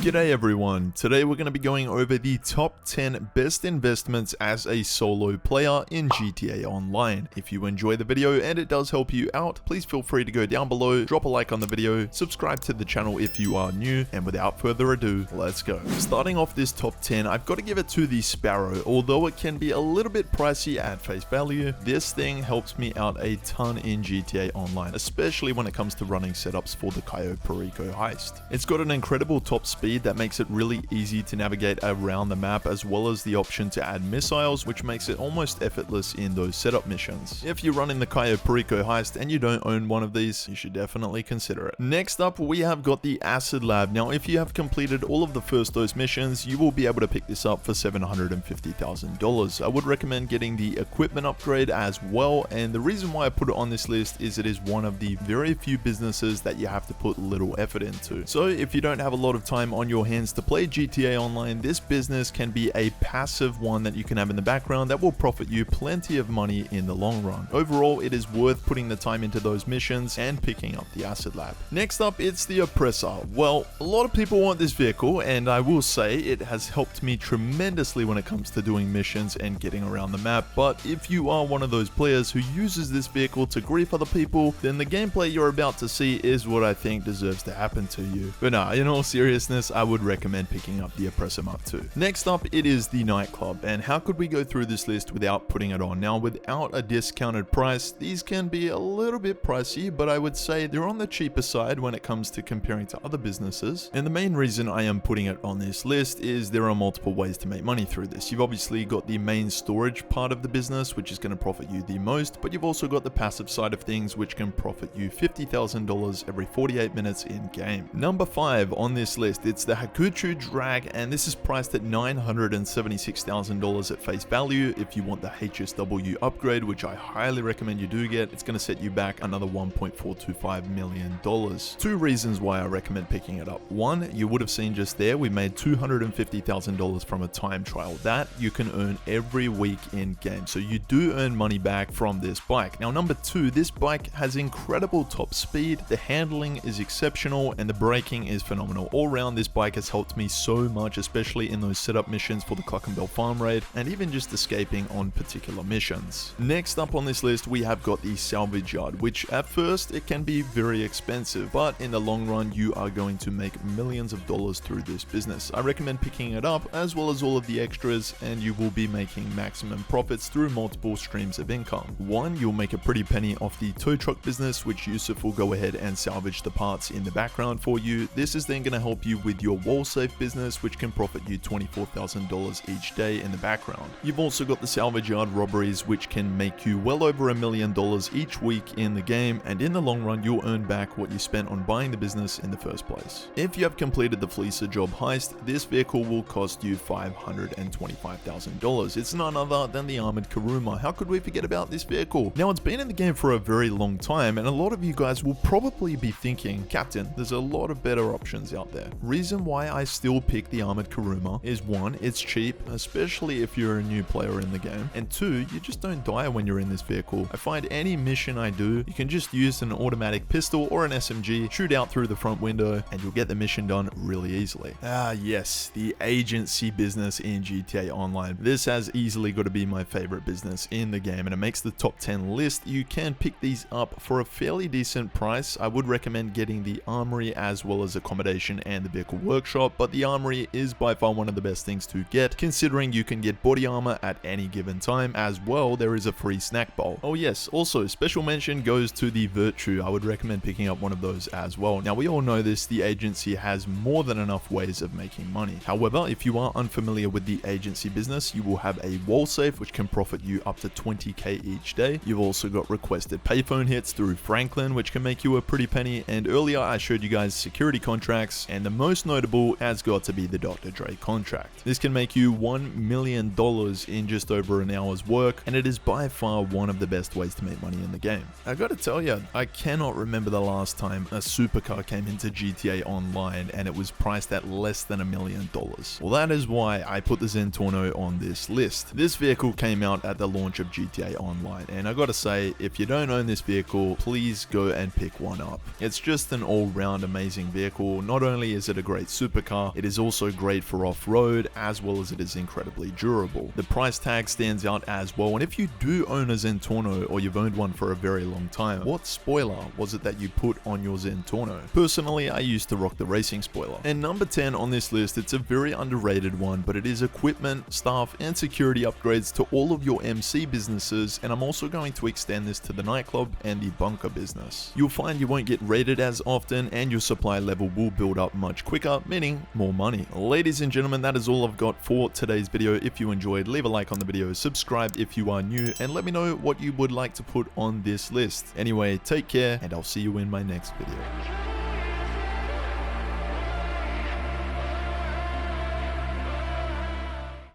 G'day everyone, today we're going to be going over the top 10 best investments as a solo player in GTA Online. If you enjoy the video and it does help you out, please feel free to go down below, drop a like on the video, subscribe to the channel if you are new, and without further ado, let's go. Starting off this top 10, I've got to give it to the Sparrow. Although it can be a little bit pricey at face value, this thing helps me out a ton in GTA Online, especially when it comes to running setups for the Cayo Perico heist. It's got an incredible top speed that makes it really easy to navigate around the map, as well as the option to add missiles, which makes it almost effortless in those setup missions. If you're running the Cayo Perico heist and you don't own one of these, you should definitely consider it. Next up, we have got the Acid Lab. Now, if you have completed all of the first dose missions, you will be able to pick this up for $750,000. I would recommend getting the equipment upgrade as well, and the reason why I put it on this list is it is one of the very few businesses that you have to put little effort into. So if you don't have a lot of time on your hands to play GTA Online, this business can be a passive one that you can have in the background that will profit you plenty of money in the long run. Overall, it is worth putting the time into those missions and picking up the Acid Lab. Next up, it's the Oppressor. Well, a lot of people want this vehicle, and I will say it has helped me tremendously when it comes to doing missions and getting around the map, but if you are one of those players who uses this vehicle to grief other people, then the gameplay you're about to see is what I think deserves to happen to you. But nah, in all seriousness, I would recommend picking up the Oppressor Mark II. Next up, it is the Nightclub, and how could we go through this list without putting it on? Now, without a discounted price, these can be a little bit pricey, but I would say they're on the cheaper side when it comes to comparing to other businesses. And the main reason I am putting it on this list is there are multiple ways to make money through this. You've obviously got the main storage part of the business, which is going to profit you the most, but you've also got the passive side of things, which can profit you $50,000 every 48 minutes in game. Number 5 on this list, it's the Hakuchu Drag, and this is priced at $976,000 at face value. If you want the HSW upgrade, which I highly recommend you do get, it's going to set you back another $1.425 million. Two reasons why I recommend picking it up. One, you would have seen just there, we made $250,000 from a time trial. That you can earn every week in game, so you do earn money back from this bike. Now, number 2, this bike has incredible top speed, the handling is exceptional, and the braking is phenomenal. All around, this bike has helped me so much, especially in those setup missions for the Cluckenbell Farm Raid, and even just escaping on particular missions. Next up on this list, we have got the Salvage Yard, which at first it can be very expensive, but in the long run, you are going to make millions of dollars through this business. I recommend picking it up, as well as all of the extras, and you will be making maximum profits through multiple streams of income. One, you'll make a pretty penny off the tow truck business, which Yusuf will go ahead and salvage the parts in the background for you. This is then going to help you with your wall safe business, which can profit you $24,000 each day in the background. You've also got the Salvage Yard robberies, which can make you well over $1 million each week in the game, and in the long run, you'll earn back what you spent on buying the business in the first place. If you have completed the Fleecer job heist, this vehicle will cost you $525,000. It's none other than the Armored Kuruma. How could we forget about this vehicle? Now, it's been in the game for a very long time, and a lot of you guys will probably be thinking, Captain, there's a lot of better options out there. Reason why I still pick the Armored Kuruma is 1, it's cheap, especially if you're a new player in the game, and 2, you just don't die when you're in this vehicle. I find any mission I do, you can just use an automatic pistol or an SMG, shoot out through the front window, and you'll get the mission done really easily. Ah yes, the agency business in GTA Online. This has easily got to be my favorite business in the game, and it makes the top 10 list. You can pick these up for a fairly decent price. I would recommend getting the armory as well as accommodation and the vehicle workshop, but the armory is by far one of the best things to get, considering you can get body armor at any given time. As well, there is a free snack bowl. Oh yes, also special mention goes to the Virtue. I would recommend picking up one of those as well. Now, we all know this, the agency has more than enough ways of making money. However, if you are unfamiliar with the agency business, you will have a wall safe, which can profit you up to 20k each day. You've also got requested payphone hits through Franklin, which can make you a pretty penny, and earlier I showed you guys security contracts, and the most notable has got to be the Dr. Dre contract. This can make you $1 million in just over an hour's work, and it is by far one of the best ways to make money in the game. I gotta tell you, I cannot remember the last time a supercar came into GTA Online and it was priced at less than $1 million. Well, that is why I put the Zentorno on this list. This vehicle came out at the launch of GTA Online, and I gotta say, if you don't own this vehicle, please go and pick one up. It's just an all-round amazing vehicle. Not only is it a great supercar. It is also great for off-road, as well as it is incredibly durable. The price tag stands out as well, and if you do own a Zentorno or you've owned one for a very long time, what spoiler was it that you put on your Zentorno? Personally, I used to rock the racing spoiler. And number 10 on this list, it's a very underrated one, but it is equipment, staff, and security upgrades to all of your MC businesses, and I'm also going to extend this to the nightclub and the bunker business. You'll find you won't get raided as often, and your supply level will build up much quicker, meaning more money. Ladies and gentlemen, that is all I've got for today's video. If you enjoyed, leave a like on the video, subscribe if you are new, and let me know what you would like to put on this list. Anyway, take care, and I'll see you in my next video.